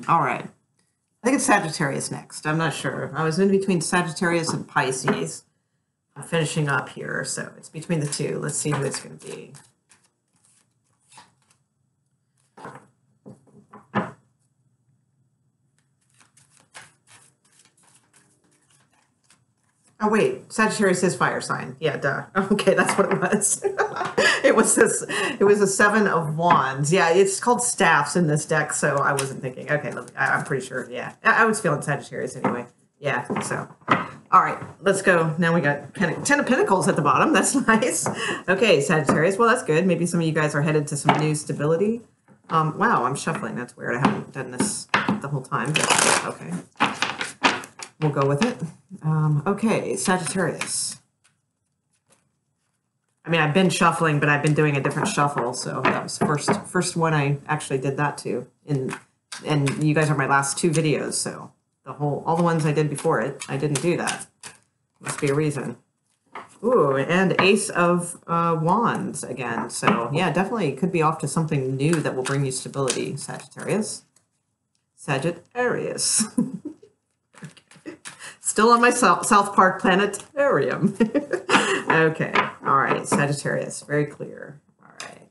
All right. I think it's Sagittarius next. I'm not sure. I was in between Sagittarius and Pisces. I'm finishing up here, so it's between the two. Let's see who it's going to be. Oh wait, Sagittarius is fire sign. Yeah, duh. Okay, that's what it was. It was a 7 of Wands. Yeah, it's called staffs in this deck, so I wasn't thinking. Okay, I'm pretty sure. Yeah, I was feeling Sagittarius anyway. Yeah, so. All right, let's go. Now we got 10 of Pentacles at the bottom. That's nice. Okay, Sagittarius. Well, that's good. Maybe some of you guys are headed to some new stability. Wow, I'm shuffling. That's weird. I haven't done this the whole time. But okay. We'll go with it. Okay, Sagittarius. I mean, I've been shuffling, but I've been doing a different shuffle. So that was first one I actually did that to. And you guys are my last 2 videos. So all the ones I did before it, I didn't do that. Must be a reason. Ooh, and Ace of Wands again. So yeah, definitely could be off to something new that will bring you stability, Sagittarius. Sagittarius. Still on my South Park planetarium. Okay. All right. Sagittarius. Very clear. All right.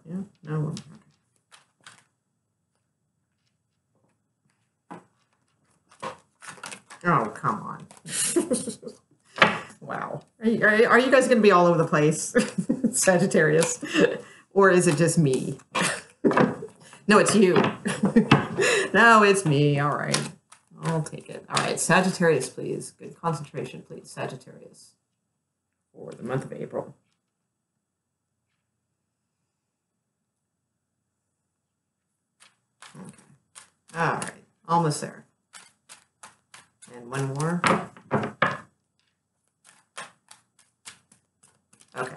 Yeah. No. Oh, come on. Wow. Are you guys going to be all over the place, Sagittarius? Or is it just me? No, it's you. No, it's me. All right. I'll take it. All right. Sagittarius, please. Good concentration, please. Sagittarius. For the month of April. Okay. All right. Almost there. And one more. Okay.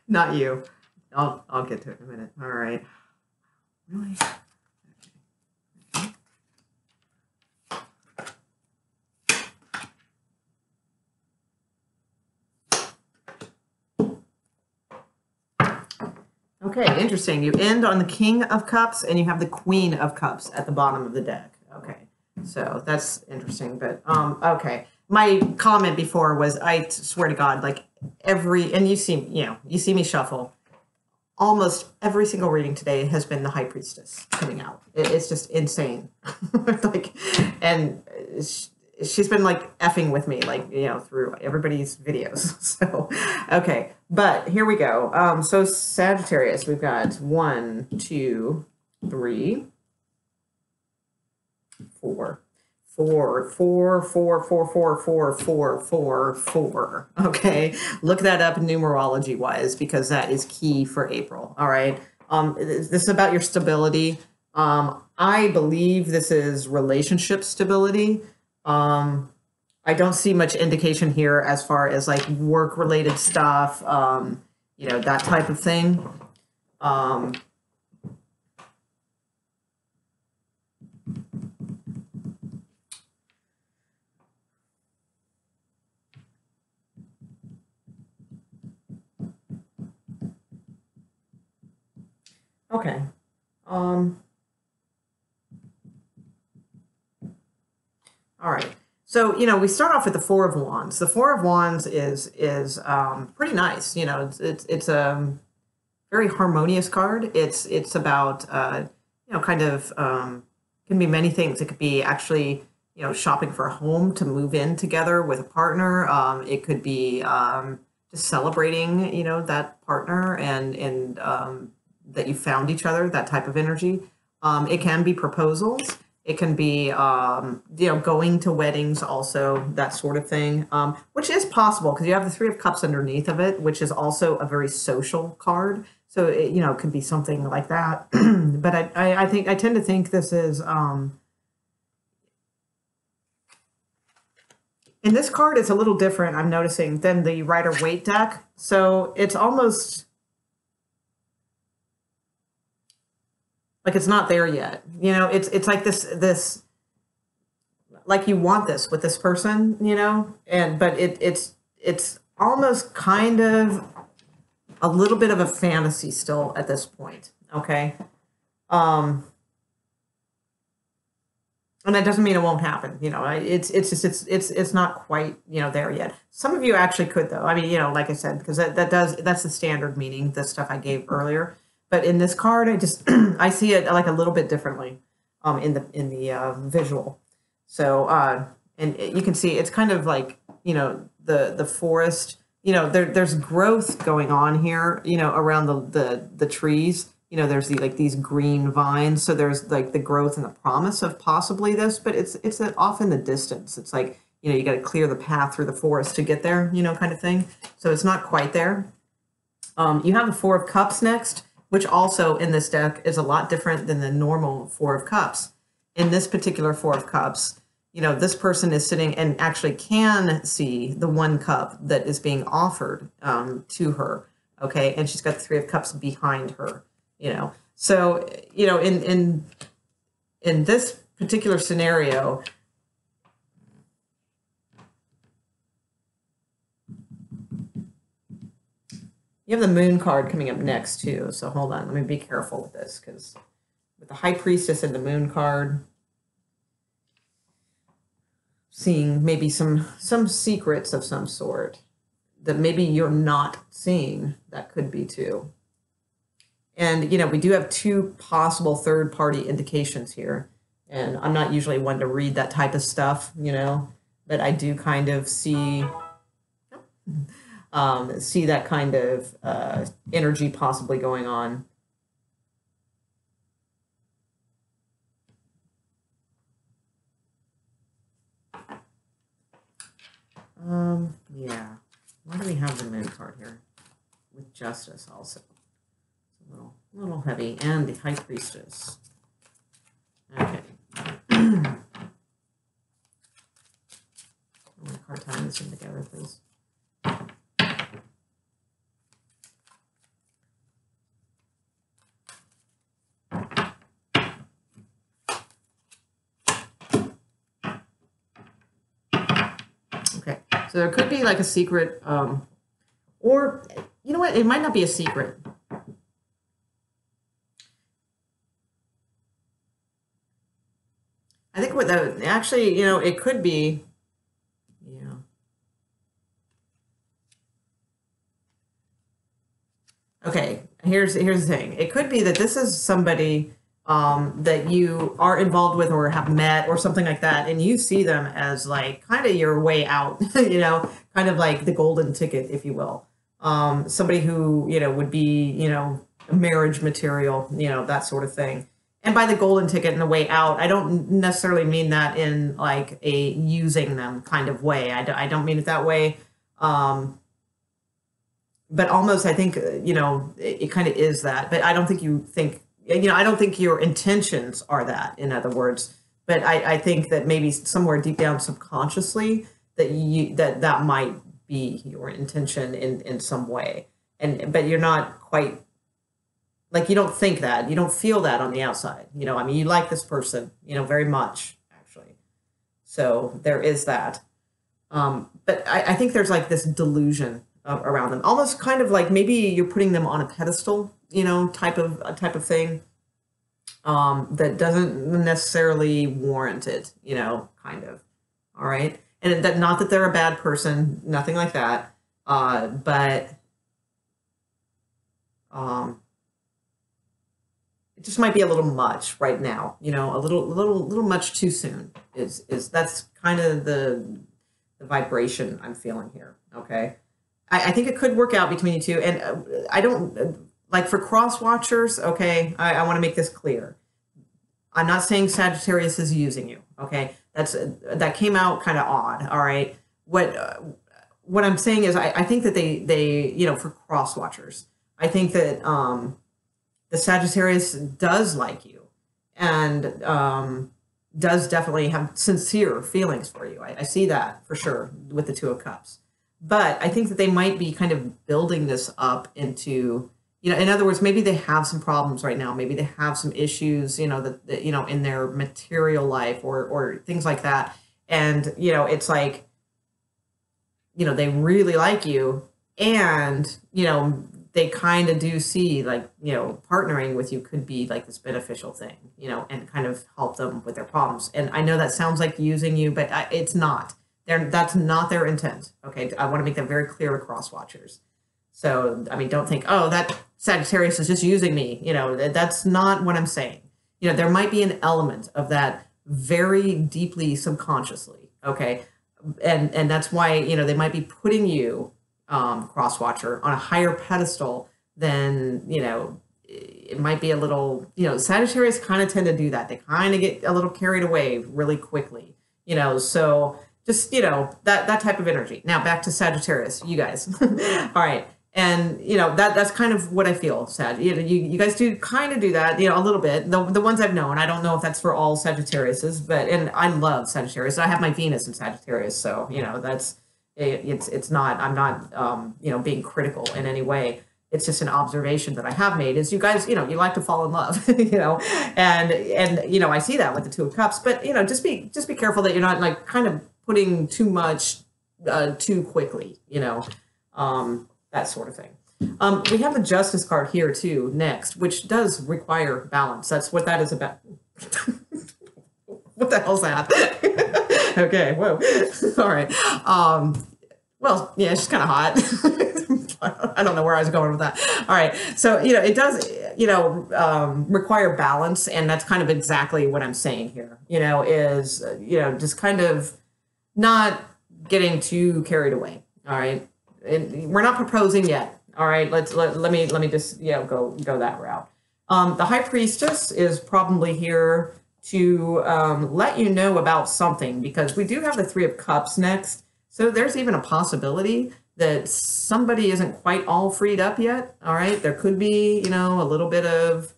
Not you. I'll get to it in a minute. All right. Really? Okay, interesting. You end on the King of Cups and you have the Queen of Cups at the bottom of the deck. Okay. So that's interesting, but okay. My comment before was, I swear to God, like and you see me shuffle. Almost every single reading today has been the High Priestess coming out. It's just insane. And she's been like effing with me, like, through everybody's videos. So, okay, but here we go. So Sagittarius, we've got 1, 2, 3, 4. 4, 4, 4, 4, 4, 4, 4, 4, 4. Okay, look that up numerology wise because that is key for April. All right, this is about your stability. I believe this is relationship stability. I don't see much indication here as far as like work related stuff. That type of thing. Okay. All right. So, we start off with the 4 of Wands. The 4 of Wands is pretty nice. It's a very harmonious card. It's about, kind of, can be many things. It could be actually, shopping for a home to move in together with a partner. It could be just celebrating, that partner and that you found each other, that type of energy. It can be proposals. It can be, going to weddings also, that sort of thing, which is possible because you have the Three of Cups underneath of it, which is also a very social card. So, it could be something like that. But I tend to think this is, in this card, it's a little different, I'm noticing, than the Rider-Waite deck. So it's almost like it's not there yet. It's like this, like you want this with this person, but it's almost kind of a little bit of a fantasy still at this point. Okay. And that doesn't mean it won't happen. It's not quite, there yet. Some of you actually could though. I mean, like I said, because that's the standard meaning, the stuff I gave earlier. But in this card, I see it like a little bit differently, in the visual. So, and you can see it's kind of like, the forest, there's growth going on here, around the trees. There's these green vines. So there's like the growth and the promise of possibly this, but it's off in the distance. It's like, you got to clear the path through the forest to get there, kind of thing. So it's not quite there. You have the Four of Cups next, which also in this deck is a lot different than the normal Four of Cups. In this particular Four of Cups, this person is sitting and actually can see the one cup that is being offered to her. Okay. And she's got the Three of Cups behind her. So, in this particular scenario, you have the Moon card coming up next too. So hold on, let me be careful with this, because with the High Priestess and the Moon card, seeing maybe some secrets of some sort that maybe you're not seeing, that could be too. And, we do have two possible third-party indications here. And I'm not usually one to read that type of stuff, but I do kind of see that kind of energy possibly going on. Yeah. Why do we have the Moon card here? With Justice also. A little heavy, and the High Priestess. Okay. I'm going to card time this in together, please. Okay, so there could be like a secret, or you know what? It might not be a secret. I think what actually, it could be, yeah. Okay, here's the thing. It could be that this is somebody that you are involved with or have met or something like that, and you see them as like kind of your way out, kind of like the golden ticket, if you will. Somebody who, would be, a marriage material, that sort of thing. And by the golden ticket and the way out, I don't necessarily mean that in like a using them kind of way. I don't mean it that way. But almost, I think, it kind of is that. But I don't think you think, I don't think your intentions are that, in other words. But I think that maybe somewhere deep down subconsciously that might be your intention in some way. But you're not quite, like, you don't think that, you don't feel that on the outside, I mean, you like this person, very much, actually. So there is that. But I think there's like this delusion around them, almost kind of like maybe you're putting them on a pedestal, type of thing, that doesn't necessarily warrant it, kind of. All right. And that, not that they're a bad person, nothing like that. But, it just might be a little much right now, a little much too soon is that's kind of the vibration I'm feeling here. Okay. I think it could work out between you two. And I don't, like for cross watchers, okay, I want to make this clear. I'm not saying Sagittarius is using you. Okay, that came out kind of odd. All right, what I'm saying is I think that they for cross watchers, I think that the Sagittarius does like you and does definitely have sincere feelings for you. I see that for sure with the Two of Cups. But I think that they might be kind of building this up into, in other words, maybe they have some problems right now. Maybe they have some issues, that in their material life or things like that. And, it's like, they really like you and, they kind of do see like, partnering with you could be like this beneficial thing, and kind of help them with their problems. And I know that sounds like using you, but it's not. That's not their intent. Okay, I want to make that very clear to cross watchers. So, I mean, don't think, oh, that Sagittarius is just using me. That's not what I'm saying. There might be an element of that very deeply subconsciously. Okay, and that's why they might be putting you, cross watcher, on a higher pedestal than it might be a little. Sagittarius kind of tend to do that. They kind of get a little carried away really quickly. So just that type of energy. Now back to Sagittarius, you guys. All right. And that's kind of what I feel, Sag. You guys do kind of do that, a little bit. The ones I've known, I don't know if that's for all Sagittariuses, and I love Sagittarius. I have my Venus in Sagittarius, so that's it's not. I'm not being critical in any way. It's just an observation that I have made. Is you guys, you like to fall in love, and I see that with the Two of Cups. But just be careful that you're not like kind of putting too much too quickly, that sort of thing. We have the Justice card here too next, which does require balance. That's what that is about. What the hell's that? Okay, whoa. All right. Well, yeah, it's just kind of hot. I don't know where I was going with that. All right. So, it does, require balance. And that's kind of exactly what I'm saying here, is, just kind of not getting too carried away. All right. And we're not proposing yet. All right. Let me just, go that route. The High Priestess is probably here to let you know about something, because we do have the Three of Cups next. So there's even a possibility that somebody isn't quite all freed up yet. All right. There could be, a little bit of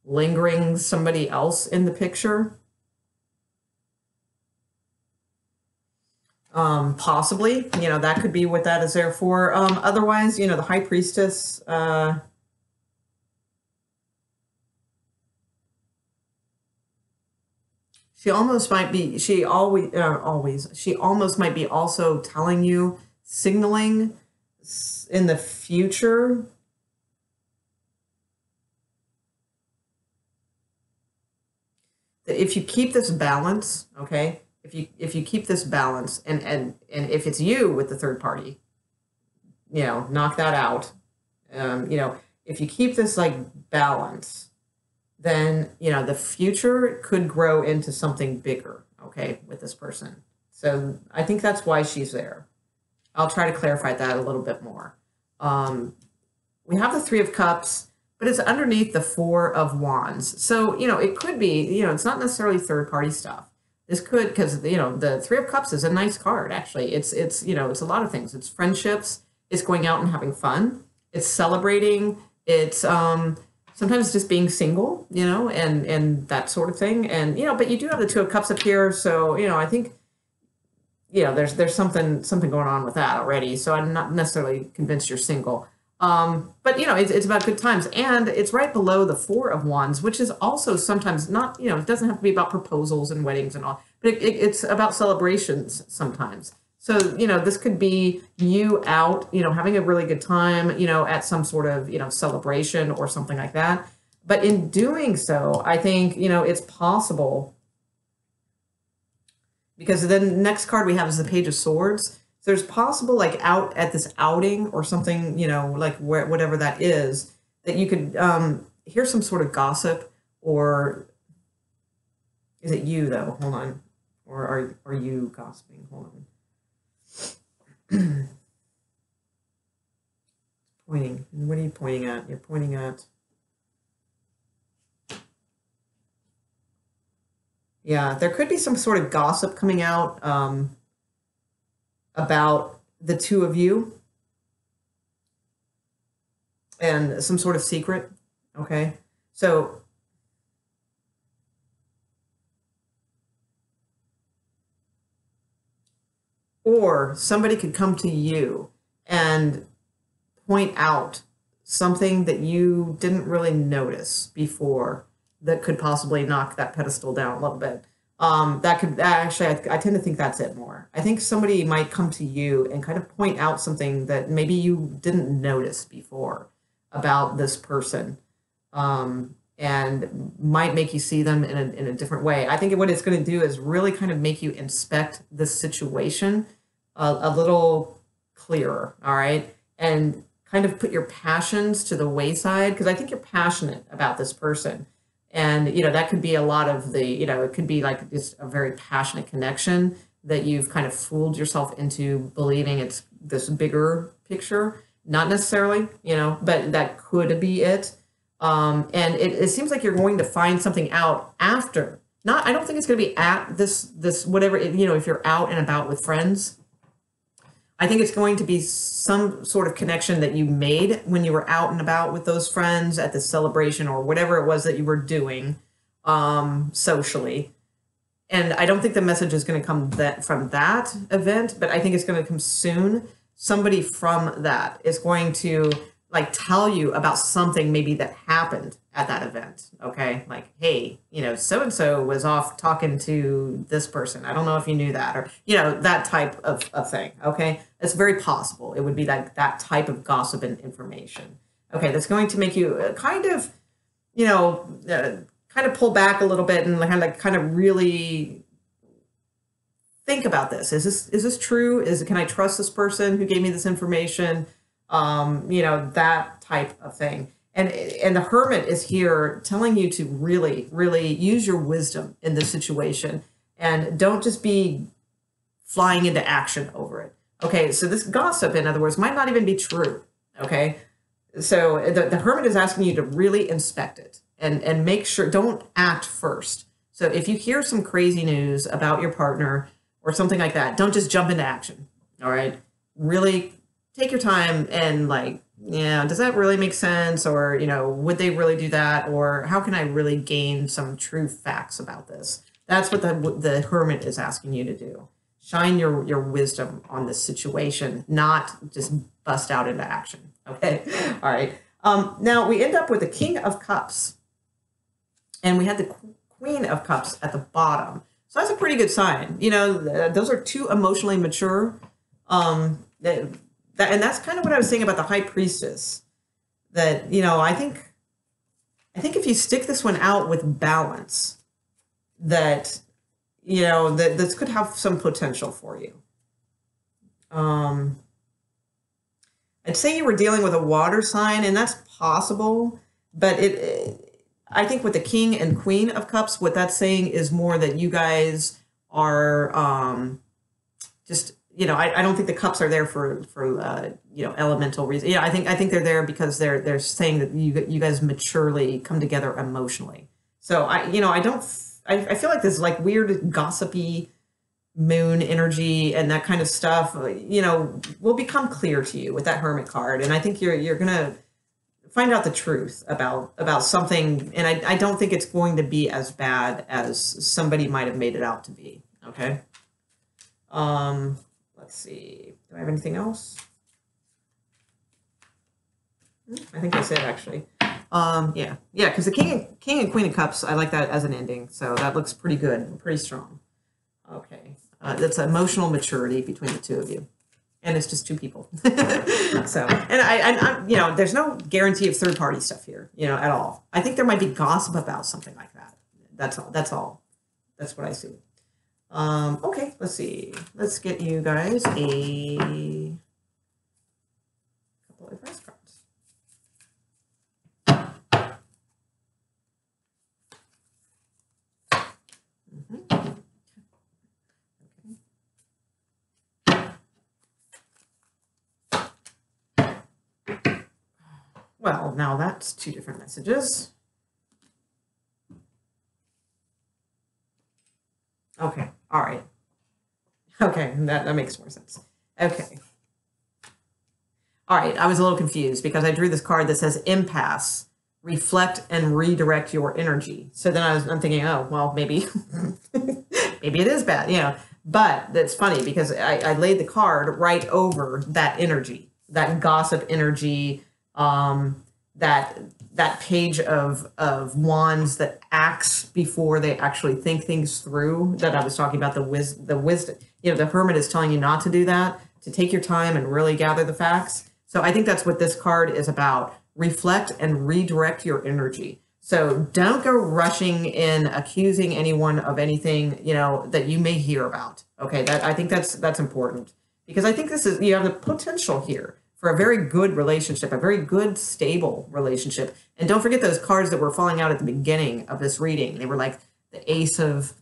lingering somebody else in the picture. Possibly, that could be what that is there for. Otherwise, the High Priestess, she almost might be, she almost might be also telling you, signaling in the future that if you keep this balance, okay, if you keep this balance and if it's you with the third party, knock that out. If you keep this like balance, then, the future could grow into something bigger, okay, with this person. So I think that's why she's there. I'll try to clarify that a little bit more. We have the Three of Cups, but it's underneath the Four of Wands. So, it could be, it's not necessarily third-party stuff. This could, because, the Three of Cups is a nice card, actually. It's it's a lot of things. It's friendships. It's going out and having fun. It's celebrating. It's sometimes just being single, and that sort of thing. And, but you do have the Two of Cups up here. So, I think, there's something going on with that already. So I'm not necessarily convinced you're single. But, it's about good times. And it's right below the Four of Wands, which is also sometimes not, it doesn't have to be about proposals and weddings and all, but it's about celebrations sometimes. So, this could be you out, having a really good time, at some sort of, celebration or something like that. But in doing so, I think, it's possible, because the next card we have is the Page of Swords. So there's possible, like, out at this outing or something, like whatever that is, that you could hear some sort of gossip. Or is it you, though? Hold on. Or are you gossiping? Hold on. Pointing. And what are you pointing at? You're pointing at... Yeah, there could be some sort of gossip coming out about the two of you and some sort of secret. Okay, so or somebody could come to you and point out something that you didn't really notice before that could possibly knock that pedestal down a little bit. That could actually, I tend to think that's it more. I think somebody might come to you and kind of point out something that maybe you didn't notice before about this person, and might make you see them in a different way. I think what it's going to do is really kind of make you inspect this situation a little clearer, all right? And kind of put your passions to the wayside, because I think you're passionate about this person. And, that could be a lot of the, it could be like just a very passionate connection that you've kind of fooled yourself into believing it's this bigger picture. Not necessarily, but that could be it. And it seems like you're going to find something out after. I don't think it's going to be at this whatever, if you're out and about with friends. I think it's going to be some sort of connection that you made when you were out and about with those friends at the celebration or whatever it was that you were doing socially. And I don't think the message is going to come from that event, but I think it's going to come soon. Somebody from that is going to tell you about something maybe that happened at that event. Okay. Like, hey, so-and-so was off talking to this person. I don't know if you knew that, or, that type of thing. Okay. It's very possible. It would be that type of gossip and information. Okay. That's going to make you kind of pull back a little bit and kind of really think about this. Is this true? Can I trust this person who gave me this information? That type of thing. And the Hermit is here telling you to really, really use your wisdom in this situation and don't just be flying into action over it. Okay, so this gossip, in other words, might not even be true. Okay, so the Hermit is asking you to really inspect it and make sure, don't act first. So if you hear some crazy news about your partner or something like that, don't just jump into action. All right, really take your time and does that really make sense? Or, would they really do that? Or how can I really gain some true facts about this? That's what the Hermit is asking you to do. Shine your wisdom on this situation, not just bust out into action. Okay. All right. Now we end up with the King of Cups, and we had the Queen of Cups at the bottom. So that's a pretty good sign. Those are two emotionally mature, and that's kind of what I was saying about the High Priestess. That, I think if you stick this one out with balance, that, that this could have some potential for you. I'd say you were dealing with a water sign, and that's possible, but I think with the King and Queen of Cups, what that's saying is more that you guys are just... I don't think the cups are there for elemental reasons. I think they're there because they're saying that you guys maturely come together emotionally. So I feel like this weird gossipy moon energy and that kind of stuff, will become clear to you with that Hermit card. And I think you're gonna find out the truth about something. And I don't think it's going to be as bad as somebody might have made it out to be. Okay. Let's see. Do I have anything else? I think that's it, actually. Yeah, because the King and Queen of Cups, I like that as an ending. So that looks pretty good, pretty strong. Okay, that's emotional maturity between the two of you, and it's just two people. So, and I there's no guarantee of third party stuff here, at all. I think there might be gossip about something like that. That's all. That's what I see. Okay, let's see. Let's get you guys a couple of advice cards. Well, now that's two different messages. Okay, all right. Okay, that makes more sense. Okay. All right, I was a little confused because I drew this card that says impasse, reflect and redirect your energy. So then I'm thinking, oh, well, maybe, maybe it is bad, you know. But that's funny because I laid the card right over that energy, that gossip energy, that page of wands that acts before they actually think things through that I was talking about, the wisdom, you know, the hermit is telling you not to do that, to take your time and really gather the facts. So I think that's what this card is about. Reflect and redirect your energy. So don't go rushing in, accusing anyone of anything, you know, that you may hear about. Okay, I think that's important because I think you have the potential here for a very good relationship, a very good, stable relationship. And don't forget those cards that were falling out at the beginning of this reading. They were like the Ace of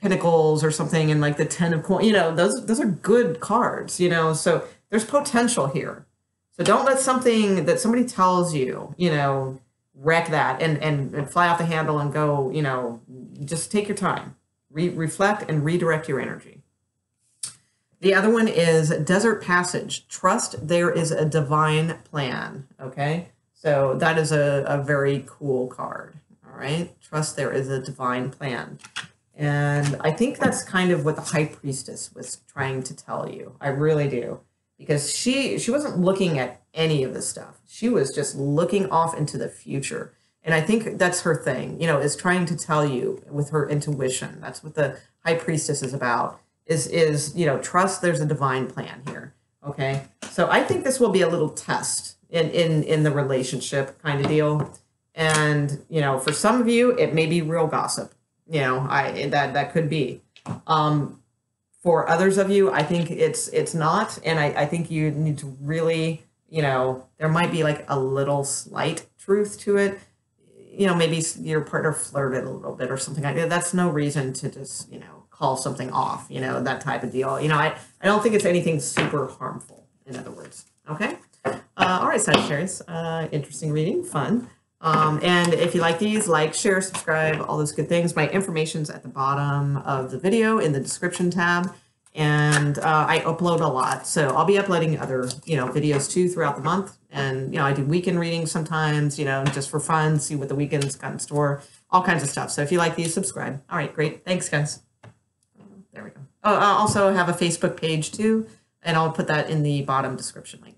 Pentacles or something and like the 10 of Coins. You know, those are good cards, you know, so there's potential here. So don't let something that somebody tells you, you know, wreck that and fly off the handle and go, you know, just take your time. Reflect and redirect your energy. The other one is Desert Passage. Trust there is a divine plan, okay? So that is a very cool card, all right? Trust there is a divine plan. And I think that's kind of what the High Priestess was trying to tell you. I really do. Because she wasn't looking at any of this stuff. She was just looking off into the future. And I think that's her thing, you know, is trying to tell you with her intuition. That's what the High Priestess is about. Is you know, trust there's a divine plan here. Okay, so I think this will be a little test in the relationship kind of deal, and you know, for some of you it may be real gossip. You know, that could be. For others of you, I think it's not, and I think you need to really, you know, there might be like a little slight truth to it. You know, maybe your partner flirted a little bit or something like that. That's no reason to just, you know, call something off, you know, that type of deal. You know, I don't think it's anything super harmful, in other words. Okay? All right, Sagittarius. Interesting reading. Fun. And if you like these, like, share, subscribe, all those good things. My information's at the bottom of the video in the description tab. And I upload a lot. So I'll be uploading other, you know, videos too throughout the month. And, you know, I do weekend readings sometimes, you know, just for fun, see what the weekend's got in store, all kinds of stuff. So if you like these, subscribe. All right, great. Thanks, guys. There we go. Oh, I also have a Facebook page too, and I'll put that in the bottom description link.